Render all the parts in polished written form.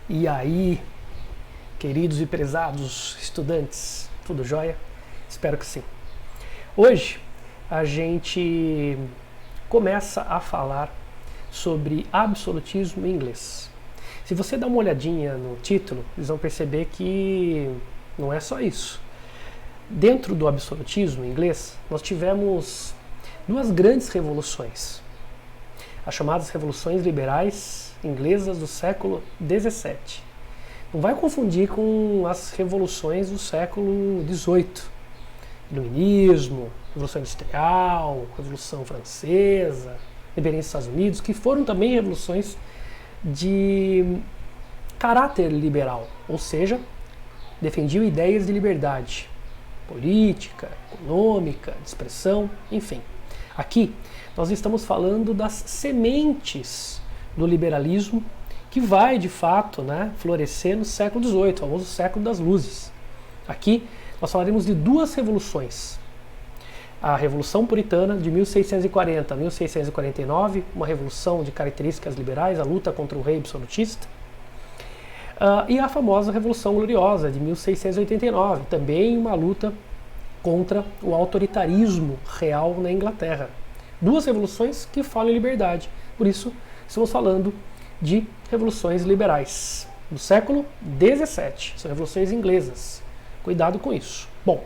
E aí, queridos e prezados estudantes, tudo jóia? Espero que sim. Hoje a gente começa a falar sobre absolutismo em inglês. Se você dá uma olhadinha no título, vocês vão perceber que não é só isso. Dentro do absolutismo em inglês, nós tivemos duas grandes revoluções. As chamadas revoluções liberais inglesas do século XVII. Não vai confundir com as revoluções do século XVIII. Iluminismo, Revolução Industrial, Revolução Francesa, independência dos Estados Unidos, que foram também revoluções de caráter liberal, ou seja, defendiam ideias de liberdade política, econômica, de expressão, enfim. Aqui nós estamos falando das sementes do liberalismo que vai, de fato, florescer no século XVIII, o famoso século das luzes. Aqui nós falaremos de duas revoluções. A Revolução Puritana de 1640 a 1649, uma revolução de características liberais, a luta contra o rei absolutista. E a famosa Revolução Gloriosa de 1689, também uma luta contra o autoritarismo real na Inglaterra. Duas revoluções que falam em liberdade. Por isso, estamos falando de revoluções liberais do século XVII. São revoluções inglesas. Cuidado com isso. Bom,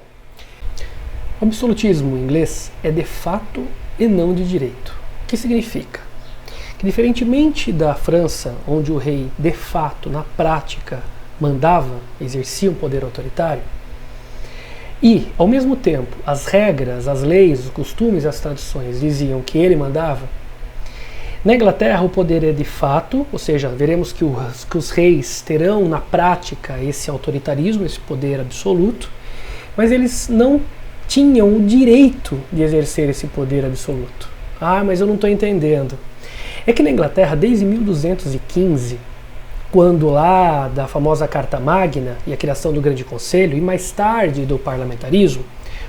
o absolutismo em inglês é de fato e não de direito. O que significa? Que diferentemente da França, onde o rei de fato, na prática, mandava, exercia um poder autoritário, e, ao mesmo tempo, as regras, as leis, os costumes e as tradições diziam que ele mandava, na Inglaterra o poder é de fato, ou seja, veremos que os reis terão na prática esse autoritarismo, esse poder absoluto, mas eles não tinham o direito de exercer esse poder absoluto. Ah, mas eu não estou entendendo. É que na Inglaterra, desde 1215, quando lá da famosa Carta Magna e a criação do Grande Conselho, e mais tarde do parlamentarismo,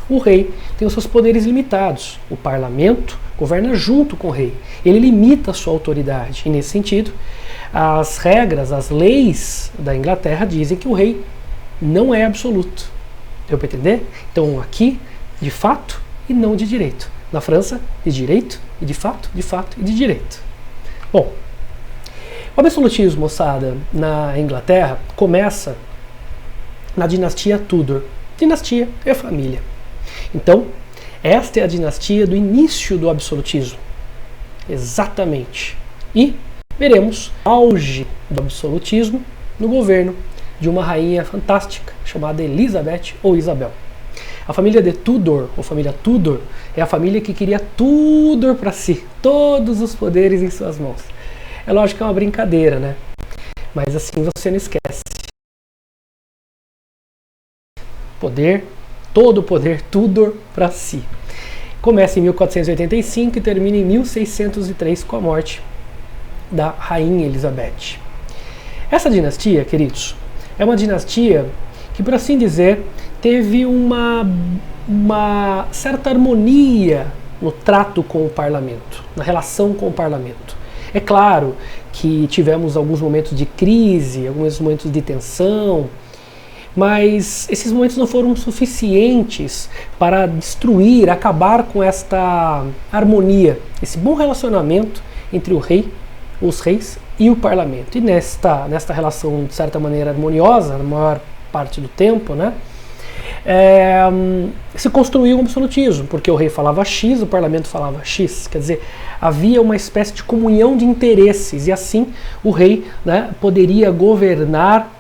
o rei tem os seus poderes limitados. O parlamento governa junto com o rei. Ele limita a sua autoridade. E nesse sentido, as regras, as leis da Inglaterra dizem que o rei não é absoluto. Deu para entender? Então aqui, de fato e não de direito. Na França, de direito e de fato e de direito. Bom, o absolutismo, moçada, na Inglaterra começa na dinastia Tudor. Dinastia é família. Então, esta é a dinastia do início do absolutismo. Exatamente. E veremos auge do absolutismo no governo de uma rainha fantástica chamada Elizabeth ou Isabel. A família de Tudor, ou família Tudor, é a família que queria Tudor para si, todos os poderes em suas mãos. É lógico que é uma brincadeira, né? Mas assim você não esquece. Poder, todo o poder, Tudor para si. Começa em 1485 e termina em 1603 com a morte da rainha Elizabeth. Essa dinastia, queridos, é uma dinastia que, por assim dizer, teve uma certa harmonia no trato com o parlamento, na relação com o parlamento. É claro que tivemos alguns momentos de crise, alguns momentos de tensão, mas esses momentos não foram suficientes para destruir, acabar com esta harmonia, esse bom relacionamento entre o rei, os reis e o parlamento. E nesta relação, de certa maneira, harmoniosa, na maior parte do tempo, se construiu um absolutismo, porque o rei falava X, o parlamento falava X, quer dizer, havia uma espécie de comunhão de interesses, e assim o rei poderia governar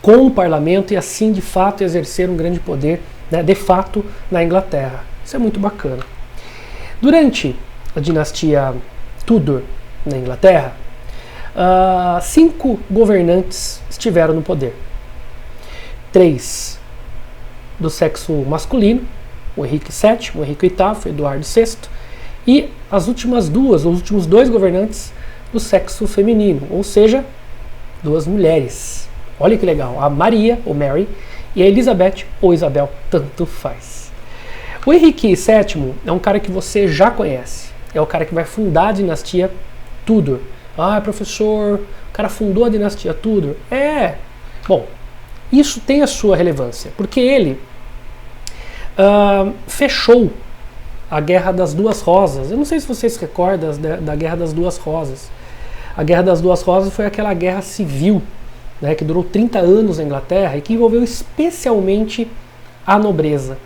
com o parlamento e assim de fato exercer um grande poder, de fato, na Inglaterra. Isso é muito bacana. Durante a dinastia Tudor na Inglaterra, 5 governantes estiveram no poder. 3 do sexo masculino, o Henrique VII, o Henrique VIII, o Eduardo VI, e os últimos 2 governantes do sexo feminino, ou seja, 2 mulheres. Olha que legal, a Maria, ou Mary, e a Elizabeth, ou Isabel, tanto faz. O Henrique VII é um cara que você já conhece, é o cara que vai fundar a dinastia Tudor, Ah, professor, o cara fundou a dinastia Tudor. Bom, isso tem a sua relevância, porque ele fechou a Guerra das Duas Rosas. Eu não sei se vocês se recordam da Guerra das Duas Rosas. A Guerra das Duas Rosas foi aquela guerra civil, né, que durou 30 anos na Inglaterra e que envolveu especialmente a nobreza.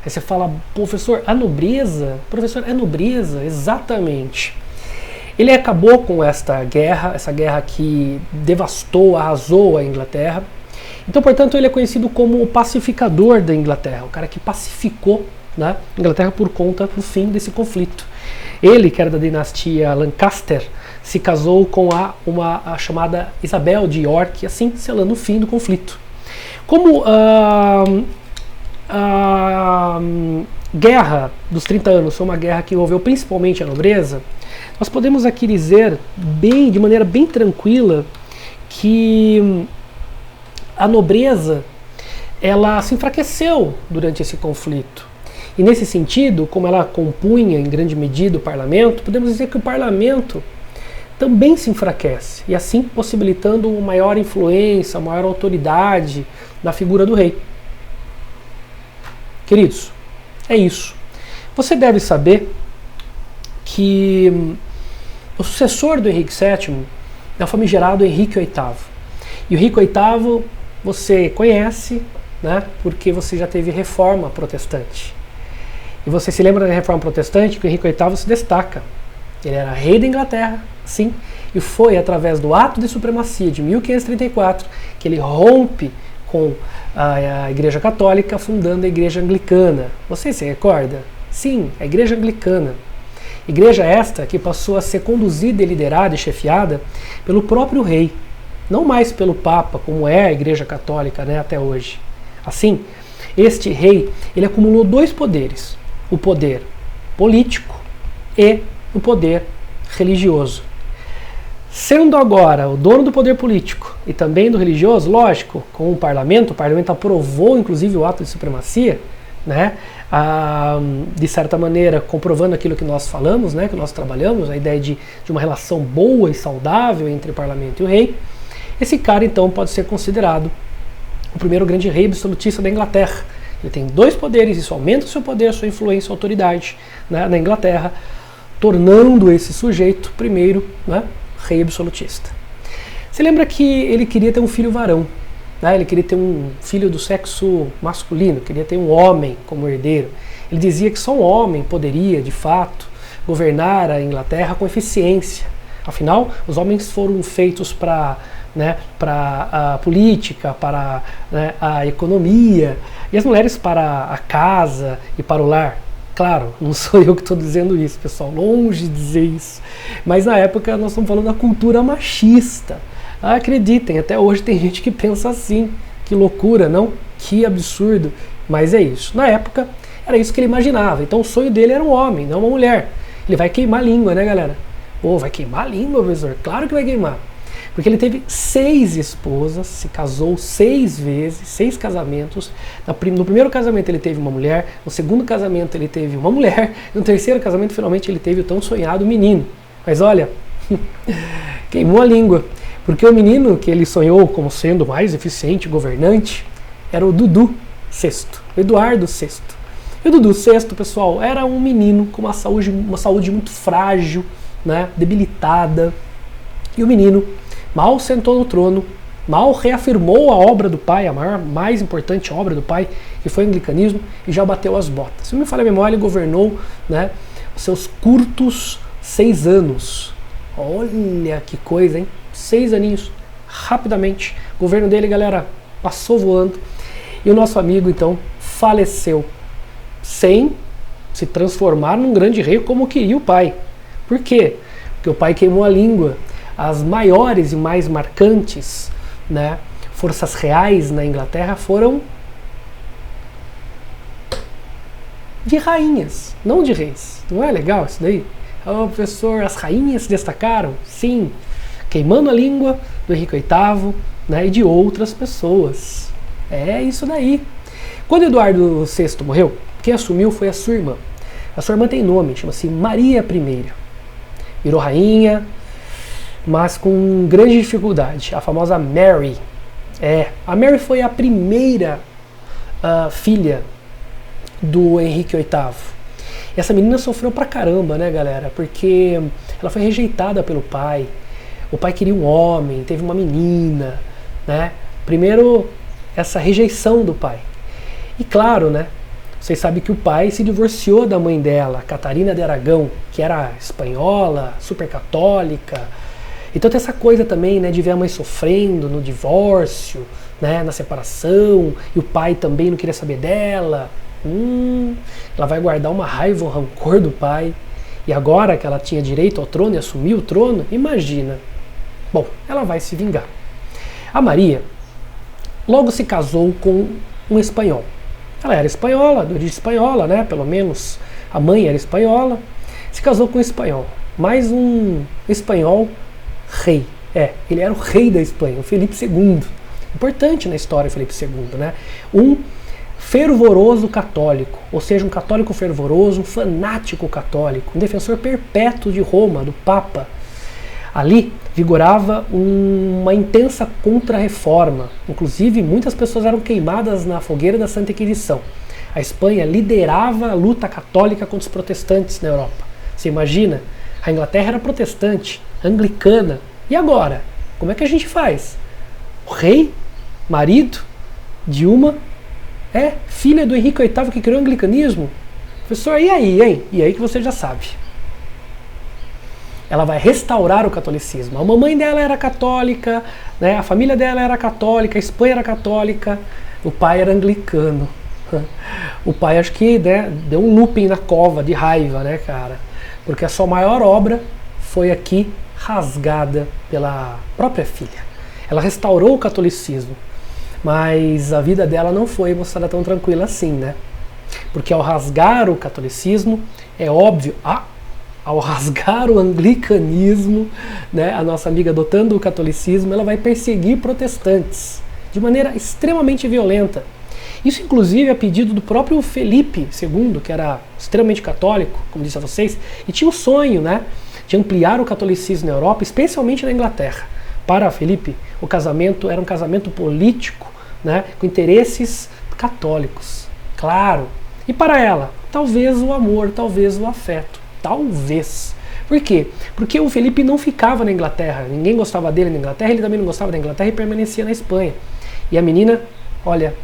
Aí você fala, professor, a nobreza? Professor, é nobreza? Exatamente. Ele acabou com essa guerra que devastou, arrasou a Inglaterra. Então, portanto, ele é conhecido como o pacificador da Inglaterra, o cara que pacificou, né, a Inglaterra por conta do fim desse conflito. Ele, que era da dinastia Lancaster, se casou com a chamada Isabel de York, assim selando o fim do conflito. Como a Guerra dos 30 anos foi uma guerra que envolveu principalmente a nobreza, nós podemos aqui dizer de maneira bem tranquila que a nobreza ela se enfraqueceu durante esse conflito. E nesse sentido, como ela compunha em grande medida o parlamento, podemos dizer que o parlamento também se enfraquece, e assim possibilitando uma maior influência, uma maior autoridade da figura do rei. Queridos, é isso. Você deve saber que o sucessor do Henrique VII é o famigerado Henrique VIII. E o Henrique VIII você conhece, né, porque você já teve reforma protestante. E você se lembra da reforma protestante que o Henrique VIII se destaca. Ele era rei da Inglaterra, sim, e foi através do ato de supremacia de 1534 que ele rompe com a Igreja Católica, fundando a Igreja Anglicana. Você se recorda? Sim, a Igreja Anglicana. Igreja esta que passou a ser conduzida, liderada e chefiada pelo próprio rei, não mais pelo Papa, como é a Igreja Católica, né, até hoje. Assim, este rei ele acumulou dois poderes, o poder político e o poder religioso. Sendo agora o dono do poder político e também do religioso, lógico, com o parlamento aprovou inclusive o ato de supremacia, né, de certa maneira comprovando aquilo que nós falamos, né, que nós trabalhamos, a ideia de uma relação boa e saudável entre o parlamento e o rei. Esse cara então pode ser considerado o primeiro grande rei absolutista da Inglaterra. Ele tem dois poderes, isso aumenta o seu poder, a sua influência, a autoridade, né, na Inglaterra, tornando esse sujeito primeiro, né, rei absolutista. Você lembra que ele queria ter um filho varão, né? Ele queria ter um filho do sexo masculino, queria ter um homem como herdeiro. Ele dizia que só um homem poderia, de fato, governar a Inglaterra com eficiência. Afinal, os homens foram feitos para, né, a política, para, né, a economia, e as mulheres para a casa e para o lar. Claro, não sou eu que estou dizendo isso, pessoal, longe de dizer isso. Mas na época nós estamos falando da cultura machista. Acreditem, até hoje tem gente que pensa assim. Que loucura, não? Que absurdo. Mas é isso. Na época era isso que ele imaginava. Então o sonho dele era um homem, não uma mulher. Ele vai queimar a língua, né, galera? Pô, vai queimar a língua, professor? Claro que vai queimar. Porque ele teve 6 esposas, se casou 6 vezes, 6 casamentos. No primeiro casamento ele teve uma mulher, no segundo casamento ele teve uma mulher, no terceiro casamento finalmente ele teve o tão sonhado menino. Mas olha, queimou a língua, porque o menino que ele sonhou como sendo mais eficiente governante era o Dudu VI, o Eduardo VI. E o Dudu VI, pessoal, era um menino com uma saúde muito frágil, né, debilitada. E o menino mal sentou no trono, mal reafirmou a obra do pai, a mais importante obra do pai, que foi o anglicanismo, e já bateu as botas. Se não me falha a memória, ele governou, né, os seus curtos 6 anos. Olha que coisa, hein? 6 aninhos, rapidamente. O governo dele, galera, passou voando. E o nosso amigo, então, faleceu, sem se transformar num grande rei como queria o pai. Por quê? Porque o pai queimou a língua. As maiores e mais marcantes, né, forças reais na Inglaterra foram de rainhas, não de reis. Não é legal isso daí? Oh, professor, as rainhas se destacaram? Sim, queimando a língua do Henrique VIII, né, e de outras pessoas. É isso daí. Quando Eduardo VI morreu, quem assumiu foi a sua irmã. A sua irmã tem nome, chama-se Maria I. Virou rainha, mas com grande dificuldade. A famosa Mary. A Mary foi a primeira filha do Henrique VIII. E essa menina sofreu pra caramba, né, galera? Porque ela foi rejeitada pelo pai. O pai queria um homem, teve uma menina, né? Primeiro, essa rejeição do pai. E claro, né? Vocês sabem que o pai se divorciou da mãe dela, Catarina de Aragão, que era espanhola, super católica. Então tem essa coisa também, né, de ver a mãe sofrendo no divórcio, né, na separação, e o pai também não queria saber dela. Ela vai guardar uma raiva, um rancor do pai. E agora que ela tinha direito ao trono e assumiu o trono, imagina. Bom, ela vai se vingar. A Maria logo se casou com um espanhol. Ela era espanhola, de origem espanhola, né? Pelo menos a mãe era espanhola. Se casou com um espanhol. Mais um espanhol rei. Ele era o rei da Espanha, o Felipe II. Importante na história, Felipe II, né? Um fervoroso católico, ou seja, um católico fervoroso, um fanático católico, um defensor perpétuo de Roma, do Papa. Ali vigorava uma intensa contra-reforma. Inclusive, muitas pessoas eram queimadas na fogueira da Santa Inquisição. A Espanha liderava a luta católica contra os protestantes na Europa. Você imagina? A Inglaterra era protestante, anglicana. E agora? Como é que a gente faz? O rei, marido de uma, filha do Henrique VIII que criou o anglicanismo? Professor, e aí, hein? E aí que você já sabe. Ela vai restaurar o catolicismo. A mamãe dela era católica, né? A família dela era católica, a Espanha era católica, o pai era anglicano. O pai acho que, né, deu um looping na cova de raiva, né, cara? Porque a sua maior obra foi aqui rasgada pela própria filha. Ela restaurou o catolicismo, mas a vida dela não foi mostrada tão tranquila assim, né? Porque ao rasgar o catolicismo, é óbvio, ao rasgar o anglicanismo, né, a nossa amiga adotando o catolicismo, ela vai perseguir protestantes de maneira extremamente violenta. Isso, inclusive, a pedido do próprio Felipe II, que era extremamente católico, como disse a vocês, e tinha o sonho, né, de ampliar o catolicismo na Europa, especialmente na Inglaterra. Para Felipe, o casamento era um casamento político, né, com interesses católicos, claro. E para ela, talvez o amor, talvez o afeto. Talvez. Por quê? Porque o Felipe não ficava na Inglaterra, ninguém gostava dele na Inglaterra, ele também não gostava da Inglaterra e permanecia na Espanha. E a menina, olha,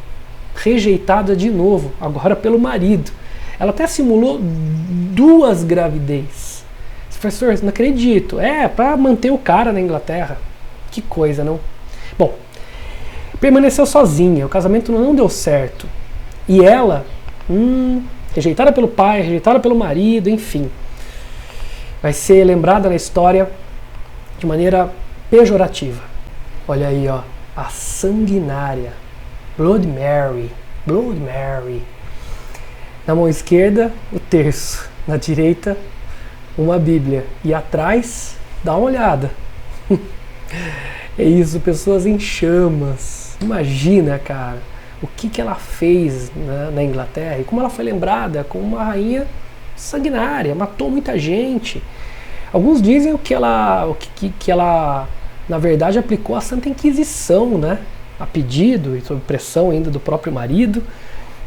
rejeitada de novo, agora pelo marido. Ela até simulou 2 gravidez. Professor, não acredito. Para manter o cara na Inglaterra. Que coisa, não? Bom, permaneceu sozinha, o casamento não deu certo. E ela, rejeitada pelo pai, rejeitada pelo marido, enfim, vai ser lembrada na história de maneira pejorativa. Olha aí, ó, a sanguinária, Blood Mary, Blood Mary. Na mão esquerda, o terço, na direita, uma Bíblia, e atrás, dá uma olhada. É isso, pessoas em chamas. Imagina, cara, o que ela fez na Inglaterra e como ela foi lembrada como uma rainha sanguinária, matou muita gente. Alguns dizem que ela na verdade aplicou a Santa Inquisição, né, a pedido e sob pressão ainda do próprio marido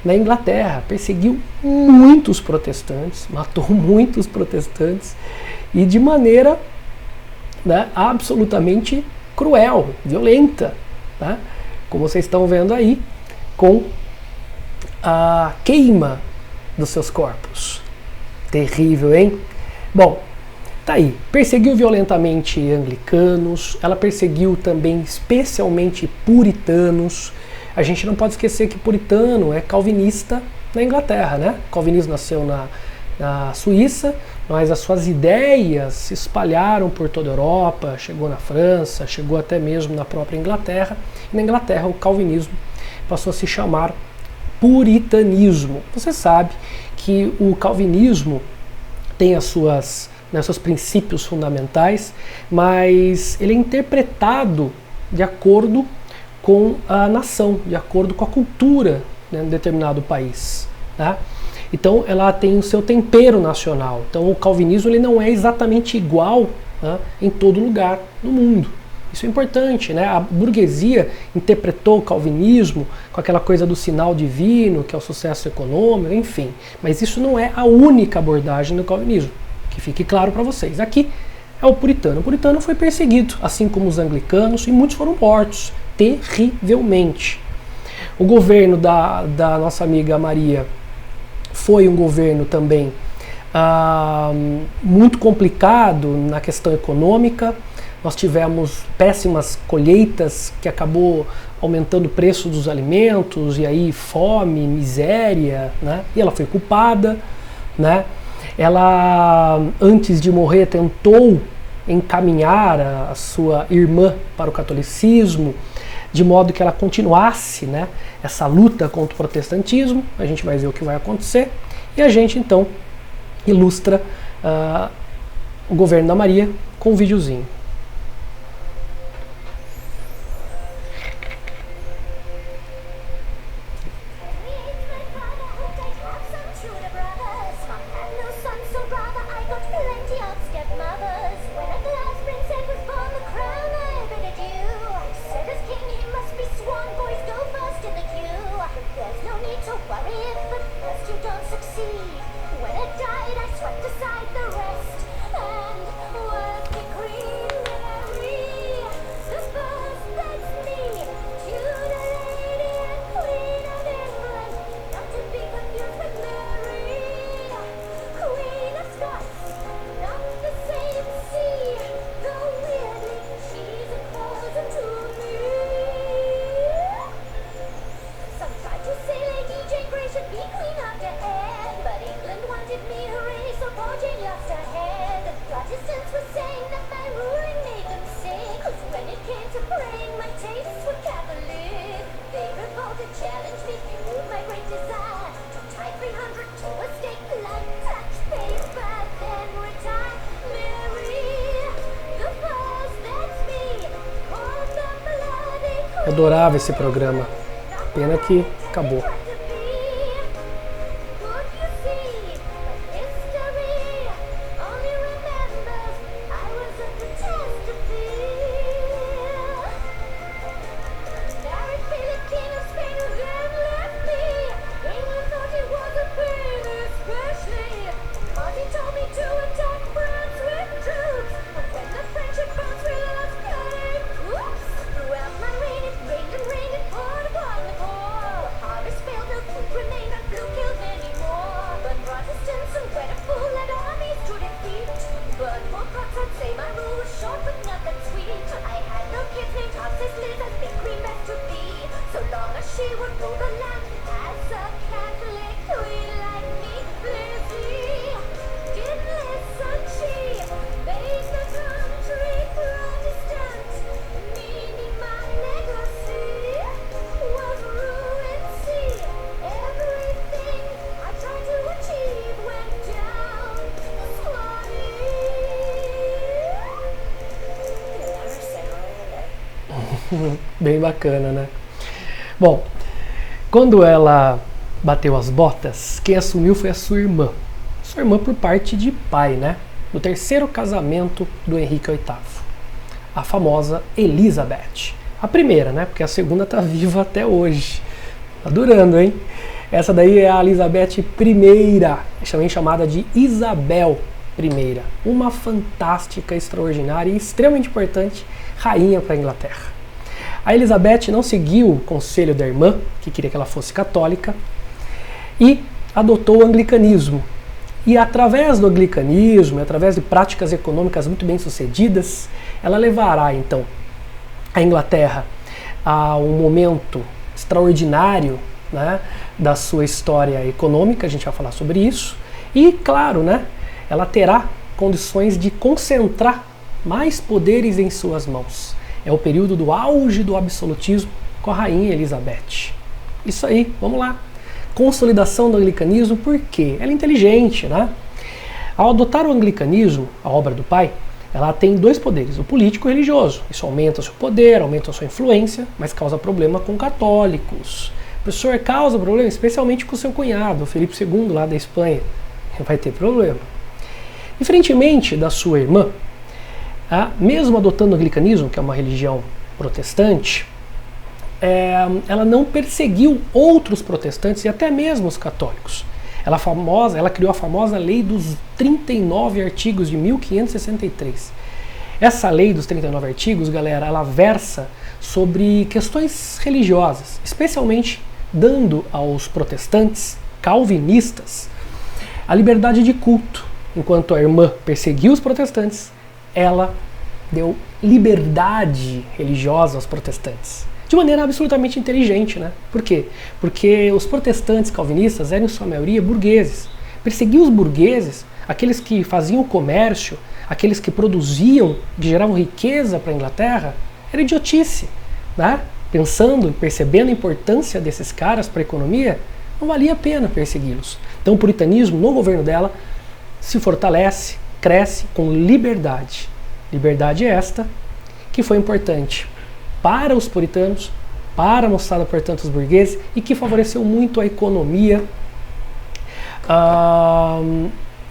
na Inglaterra. Perseguiu muitos protestantes, matou muitos protestantes e de maneira, né, absolutamente cruel, violenta, tá? Como vocês estão vendo aí, com a queima dos seus corpos. Terrível, hein? Bom, tá aí. Perseguiu violentamente anglicanos, ela perseguiu também especialmente puritanos. A gente não pode esquecer que puritano é calvinista na Inglaterra, né? O calvinismo nasceu na Suíça, mas as suas ideias se espalharam por toda a Europa, chegou na França, chegou até mesmo na própria Inglaterra. E na Inglaterra o calvinismo passou a se chamar puritanismo. Você sabe que o calvinismo tem seus princípios fundamentais, mas ele é interpretado de acordo com a nação, de acordo com a cultura, né, de um determinado país, tá? Então ela tem o seu tempero nacional. Então o calvinismo ele não é exatamente igual né, em todo lugar no mundo. Isso é importante, né? A burguesia interpretou o calvinismo com aquela coisa do sinal divino, que é o sucesso econômico, enfim. Mas isso não é a única abordagem do calvinismo, que fique claro para vocês. Aqui é o puritano. O puritano foi perseguido, assim como os anglicanos, e muitos foram mortos, terrivelmente. O governo da nossa amiga Maria foi um governo também muito complicado na questão econômica. Nós tivemos péssimas colheitas que acabou aumentando o preço dos alimentos e aí fome, miséria, né? E ela foi culpada, né? Ela, antes de morrer, tentou encaminhar a sua irmã para o catolicismo, de modo que ela continuasse, né, essa luta contra o protestantismo. A gente vai ver o que vai acontecer. E a gente, então, ilustra o governo da Maria com um videozinho. Eu adorava esse programa. Pena que acabou. Bem bacana, né? Bom, quando ela bateu as botas, quem assumiu foi a sua irmã. Sua irmã por parte de pai, né? Do terceiro casamento do Henrique VIII. A famosa Elizabeth. A primeira, né? Porque a segunda tá viva até hoje. Tá durando, hein? Essa daí é a Elizabeth I, também chamada de Isabel I. Uma fantástica, extraordinária e extremamente importante rainha para a Inglaterra. A Elizabeth não seguiu o conselho da irmã, que queria que ela fosse católica, e adotou o anglicanismo. E através do anglicanismo, através de práticas econômicas muito bem sucedidas, ela levará então a Inglaterra a um momento extraordinário, né, da sua história econômica. A gente vai falar sobre isso. E, claro, né, ela terá condições de concentrar mais poderes em suas mãos. É o período do auge do absolutismo com a rainha Elizabeth. Isso aí, vamos lá. Consolidação do anglicanismo, por quê? Ela é inteligente, né? Ao adotar o anglicanismo, a obra do pai, ela tem dois poderes, o político e o religioso. Isso aumenta o seu poder, aumenta a sua influência, mas causa problema com católicos. O professor, causa problema especialmente com o seu cunhado, o Felipe II, lá da Espanha. Vai ter problema. Diferentemente da sua irmã, Mesmo adotando o anglicanismo, que é uma religião protestante, ela não perseguiu outros protestantes e até mesmo os católicos. Ela criou a famosa Lei dos 39 Artigos de 1563. Essa lei dos 39 artigos, galera, ela versa sobre questões religiosas, especialmente dando aos protestantes calvinistas a liberdade de culto. Enquanto a irmã perseguiu os protestantes, ela deu liberdade religiosa aos protestantes. De maneira absolutamente inteligente, né? Por quê? Porque os protestantes calvinistas eram, em sua maioria, burgueses. Perseguir os burgueses, aqueles que faziam o comércio, aqueles que produziam, que geravam riqueza para a Inglaterra, era idiotice, né? Pensando e percebendo a importância desses caras para a economia, não valia a pena persegui-los. Então o puritanismo, no governo dela, se fortalece, cresce com liberdade. Liberdade esta que foi importante para os puritanos, para a moçada, portanto, os burgueses, e que favoreceu muito a economia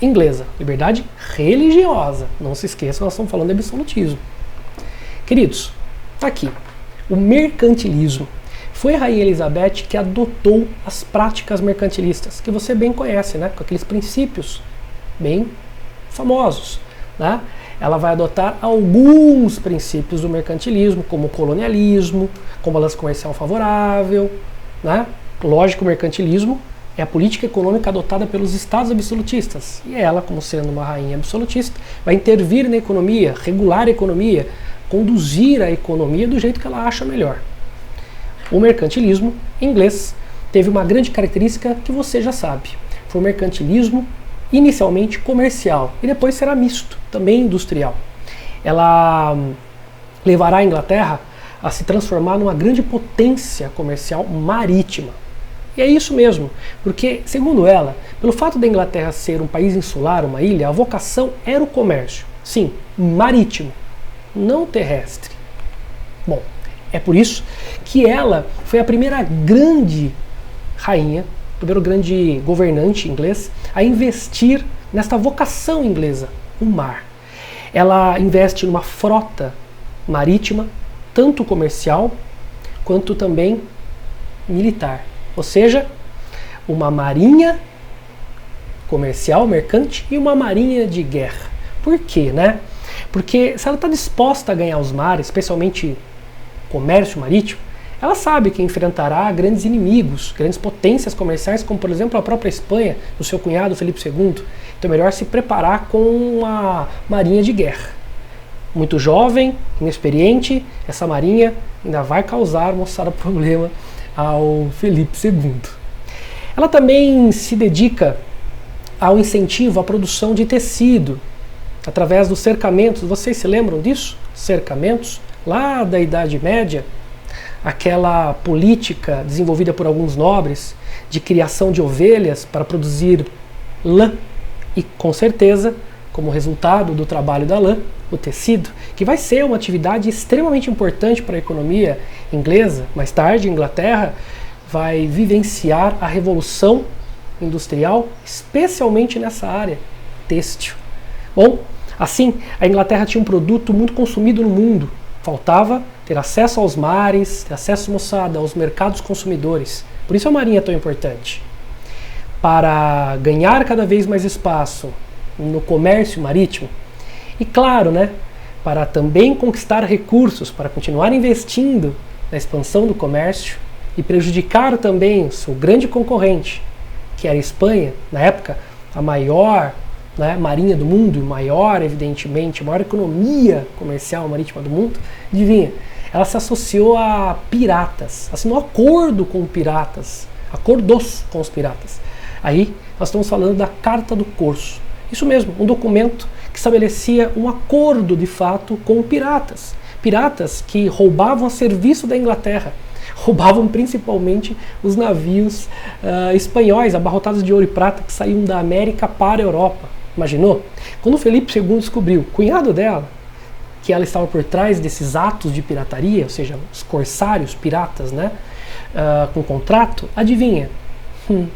inglesa. Liberdade religiosa. Não se esqueça, nós estamos falando de absolutismo. Queridos, está aqui. O mercantilismo. Foi a Rainha Elizabeth que adotou as práticas mercantilistas, que você bem conhece, né? Com aqueles princípios bem famosos, né? Ela vai adotar alguns princípios do mercantilismo, como o colonialismo, como balanço comercial favorável, né? Lógico, o mercantilismo é a política econômica adotada pelos estados absolutistas. E ela, como sendo uma rainha absolutista, vai intervir na economia, regular a economia, conduzir a economia do jeito que ela acha melhor. O mercantilismo inglês teve uma grande característica que você já sabe. Foi o mercantilismo inicialmente comercial e depois será misto, também industrial. Ela levará a Inglaterra a se transformar numa grande potência comercial marítima. E é isso mesmo, porque, segundo ela, pelo fato da Inglaterra ser um país insular, uma ilha, a vocação era o comércio, sim, marítimo, não terrestre. Bom, é por isso que ela foi a primeira grande rainha, o primeiro grande governante inglês a investir nesta vocação inglesa, o mar. Ela investe numa frota marítima, tanto comercial quanto também militar. Ou seja, uma marinha comercial, mercante e uma marinha de guerra. Por quê, né? Porque se ela está disposta a ganhar os mares, especialmente comércio marítimo, ela sabe que enfrentará grandes inimigos, grandes potências comerciais, como por exemplo a própria Espanha, do seu cunhado Felipe II. Então é melhor se preparar com uma marinha de guerra. Muito jovem, inexperiente, essa marinha ainda vai causar, moçada, problema ao Felipe II. Ela também se dedica ao incentivo à produção de tecido, através dos cercamentos. Vocês se lembram disso? Cercamentos, lá da Idade Média, aquela política desenvolvida por alguns nobres de criação de ovelhas para produzir lã e, com certeza, como resultado do trabalho da lã, o tecido, que vai ser uma atividade extremamente importante para a economia inglesa. Mais tarde, a Inglaterra vai vivenciar a revolução industrial, especialmente nessa área têxtil. Bom, assim, a Inglaterra tinha um produto muito consumido no mundo. Faltava ter acesso aos mares, ter acesso, moçada, aos mercados consumidores. Por isso a marinha é tão importante. Para ganhar cada vez mais espaço no comércio marítimo, e claro, né, para também conquistar recursos, para continuar investindo na expansão do comércio e prejudicar também o seu grande concorrente, que era a Espanha, na época a maior, né, marinha do mundo, e maior, evidentemente, a maior economia comercial marítima do mundo. Adivinha? Ela se associou a piratas, assinou acordo com piratas, acordos com os piratas. Aí nós estamos falando da Carta do Corso. Isso mesmo, um documento que estabelecia um acordo de fato com piratas. Piratas que roubavam a serviço da Inglaterra. Roubavam principalmente os navios espanhóis, abarrotados de ouro e prata, que saíam da América para a Europa. Imaginou? Quando Felipe II descobriu, cunhado dela, que ela estava por trás desses atos de pirataria, ou seja, os corsários, piratas, né, com contrato, adivinha? Meu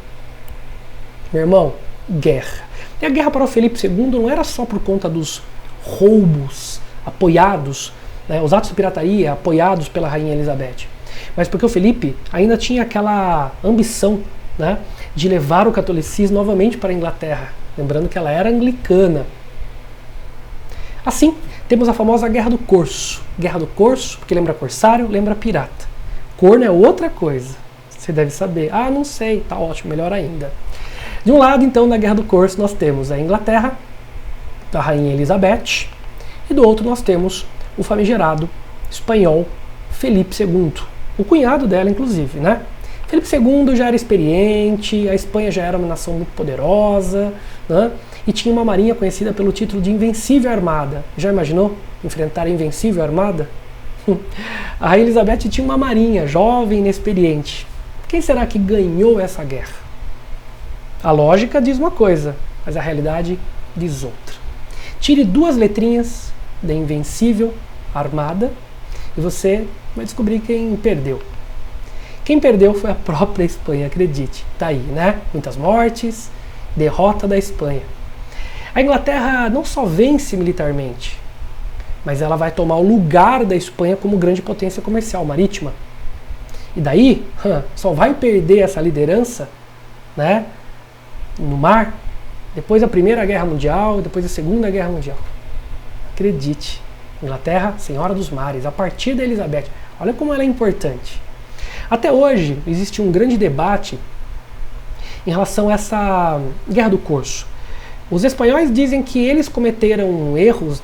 irmão, guerra. E a guerra para o Felipe II não era só por conta dos roubos apoiados, né, os atos de pirataria apoiados pela Rainha Elizabeth, mas porque o Felipe ainda tinha aquela ambição, né, de levar o catolicismo novamente para a Inglaterra, lembrando que ela era anglicana. Assim, temos a famosa Guerra do Corso. Guerra do Corso, porque lembra corsário, lembra pirata. Corno é outra coisa, você deve saber. Ah, não sei, tá ótimo, melhor ainda. De um lado, então, na Guerra do Corso, nós temos a Inglaterra, da Rainha Elizabeth, e do outro nós temos o famigerado espanhol Felipe II, o cunhado dela, inclusive, né? Felipe II já era experiente, a Espanha já era uma nação muito poderosa, né? E tinha uma marinha conhecida pelo título de Invencível Armada. Já imaginou enfrentar a Invencível Armada? A Rainha Elizabeth tinha uma marinha jovem e inexperiente. Quem será que ganhou essa guerra? A lógica diz uma coisa, mas a realidade diz outra. Tire 2 letrinhas da Invencível Armada e você vai descobrir quem perdeu. Quem perdeu foi a própria Espanha, acredite. Tá aí, né? Muitas mortes, derrota da Espanha. A Inglaterra não só vence militarmente, mas ela vai tomar o lugar da Espanha como grande potência comercial marítima. E daí, só vai perder essa liderança, né, no mar depois da Primeira Guerra Mundial e depois da Segunda Guerra Mundial. Acredite, Inglaterra, senhora dos mares, a partir da Elizabeth. Olha como ela é importante. Até hoje existe um grande debate em relação a essa Guerra do Corso. Os espanhóis dizem que eles cometeram erros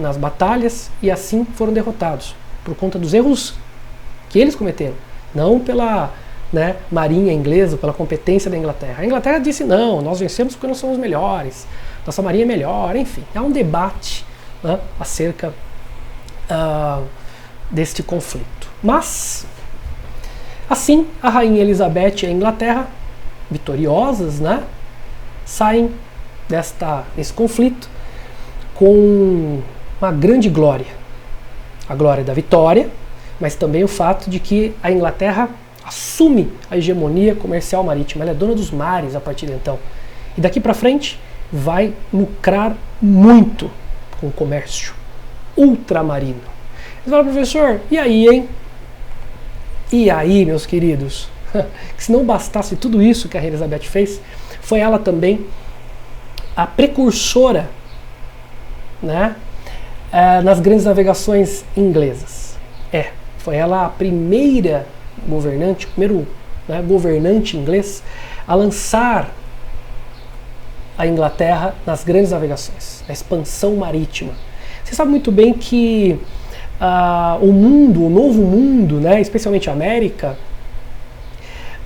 nas batalhas e assim foram derrotados, por conta dos erros que eles cometeram, não pela, né, marinha inglesa, pela competência da Inglaterra. A Inglaterra disse, não, nós vencemos porque nós somos melhores, nossa marinha é melhor, enfim. Há um debate, né, acerca deste conflito. Mas, assim, a Rainha Elizabeth e a Inglaterra, vitoriosas, né, saem desse conflito com uma grande glória. A glória da vitória, mas também o fato de que a Inglaterra assume a hegemonia comercial marítima. Ela é dona dos mares a partir de então. E daqui para frente vai lucrar muito com o comércio ultramarino. Você fala, professor, e aí, hein? E aí, meus queridos? Que se não bastasse tudo isso que a Rainha Elizabeth fez, foi ela também a precursora, né, nas grandes navegações inglesas. Foi ela a primeira governante, primeiro, né, governante inglês a lançar a Inglaterra nas grandes navegações, na expansão marítima. Você sabe muito bem que o novo mundo, né, especialmente a América,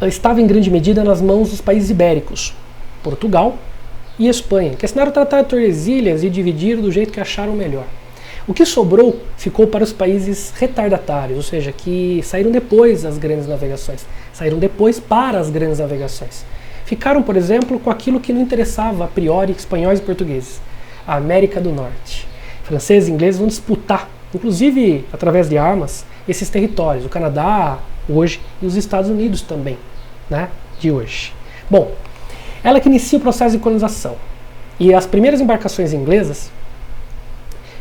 estava em grande medida nas mãos dos países ibéricos, Portugal e Espanha, que assinaram o Tratado de Tordesilhas e dividiram do jeito que acharam melhor. O que sobrou ficou para os países retardatários, ou seja, que saíram depois das grandes navegações, saíram depois para as grandes navegações. Ficaram, por exemplo, com aquilo que não interessava a priori espanhóis e portugueses, a América do Norte. Franceses e ingleses vão disputar, inclusive através de armas, esses territórios, o Canadá hoje e os Estados Unidos também, né, de hoje. Bom, ela que inicia o processo de colonização. E as primeiras embarcações inglesas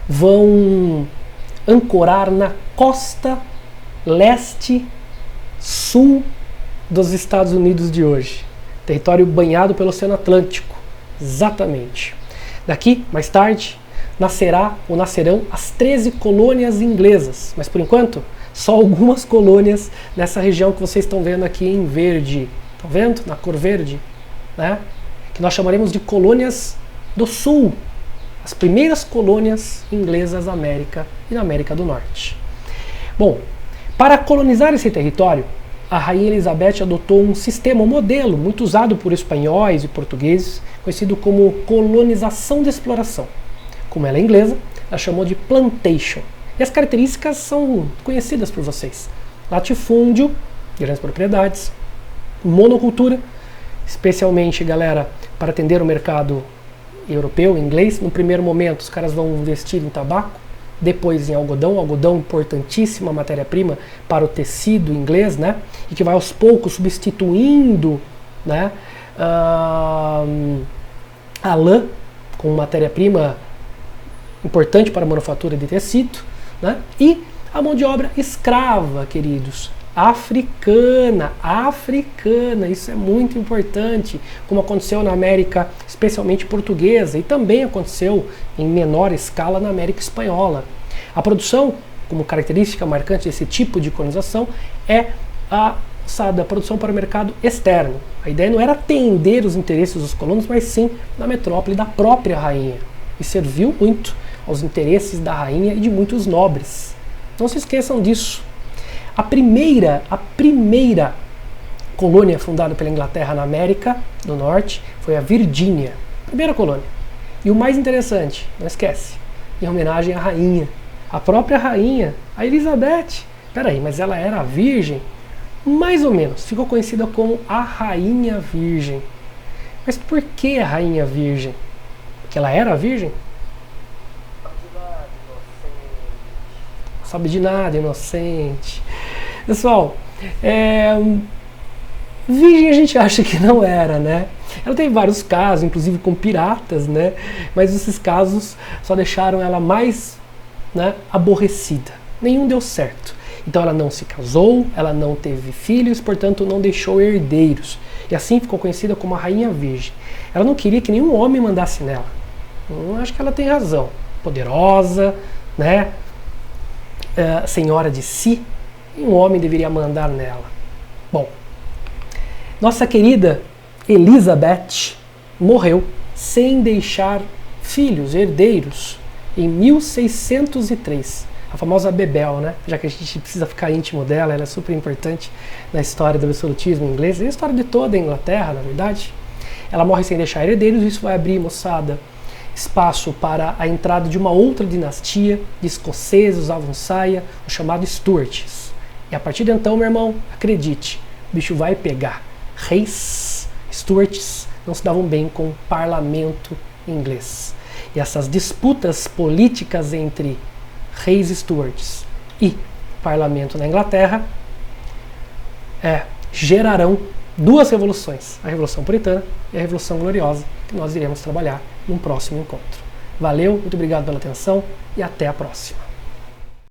vão ancorar na costa leste-sul dos Estados Unidos de hoje. Território banhado pelo Oceano Atlântico. Exatamente. Daqui, mais tarde, nascerão as 13 colônias inglesas. Mas por enquanto, só algumas colônias nessa região que vocês estão vendo aqui em verde. Estão vendo? Na cor verde. Né? Que nós chamaremos de colônias do Sul, as primeiras colônias inglesas da América e na América do Norte. Bom, para colonizar esse território, a Rainha Elizabeth adotou um sistema, um modelo muito usado por espanhóis e portugueses, conhecido como colonização de exploração. Como ela é inglesa, ela chamou de plantation. E as características são conhecidas por vocês: latifúndio, grandes propriedades, monocultura, especialmente, galera, para atender o mercado europeu, inglês. No primeiro momento, os caras vão investir em tabaco, depois em algodão. Algodão, importantíssima matéria-prima para o tecido inglês, né? E que vai aos poucos substituindo, né, a lã com matéria-prima importante para a manufatura de tecido, né? E a mão de obra escrava, queridos, africana, isso é muito importante, como aconteceu na América, especialmente portuguesa, e também aconteceu em menor escala na América espanhola. A produção, como característica marcante desse tipo de colonização, é a produção para o mercado externo. A ideia não era atender os interesses dos colonos, mas sim da metrópole, da própria rainha. E serviu muito aos interesses da rainha e de muitos nobres. Não se esqueçam disso. A primeira colônia fundada pela Inglaterra na América do Norte foi a Virgínia. Primeira colônia. E o mais interessante, não esquece, em homenagem à rainha. A própria rainha, a Elizabeth. Peraí, mas ela era virgem? Mais ou menos. Ficou conhecida como a Rainha Virgem. Mas por que a Rainha Virgem? Porque ela era virgem? Não sabe de nada, inocente. Pessoal, virgem a gente acha que não era, né? Ela teve vários casos, inclusive com piratas, né? Mas esses casos só deixaram ela mais, né, aborrecida. Nenhum deu certo. Então ela não se casou, ela não teve filhos, portanto não deixou herdeiros. E assim ficou conhecida como a Rainha Virgem. Ela não queria que nenhum homem mandasse nela. Acho que ela tem razão. Poderosa, né? Senhora de si, um homem deveria mandar nela. Bom, nossa querida Elizabeth morreu sem deixar filhos, herdeiros, em 1603. A famosa Bebel, né? Já que a gente precisa ficar íntimo dela, ela é super importante na história do absolutismo inglês, e a história de toda a Inglaterra, na verdade. Ela morre sem deixar herdeiros, e isso vai abrir, moçada, espaço para a entrada de uma outra dinastia de escoceses, usavam saia, o chamado Stuarts. E a partir de então, meu irmão, acredite, o bicho vai pegar. Reis Stuarts não se davam bem com o parlamento inglês. E essas disputas políticas entre reis Stuarts e parlamento na Inglaterra gerarão duas revoluções, a Revolução Puritana e a Revolução Gloriosa, que nós iremos trabalhar num próximo encontro. Valeu, muito obrigado pela atenção e até a próxima.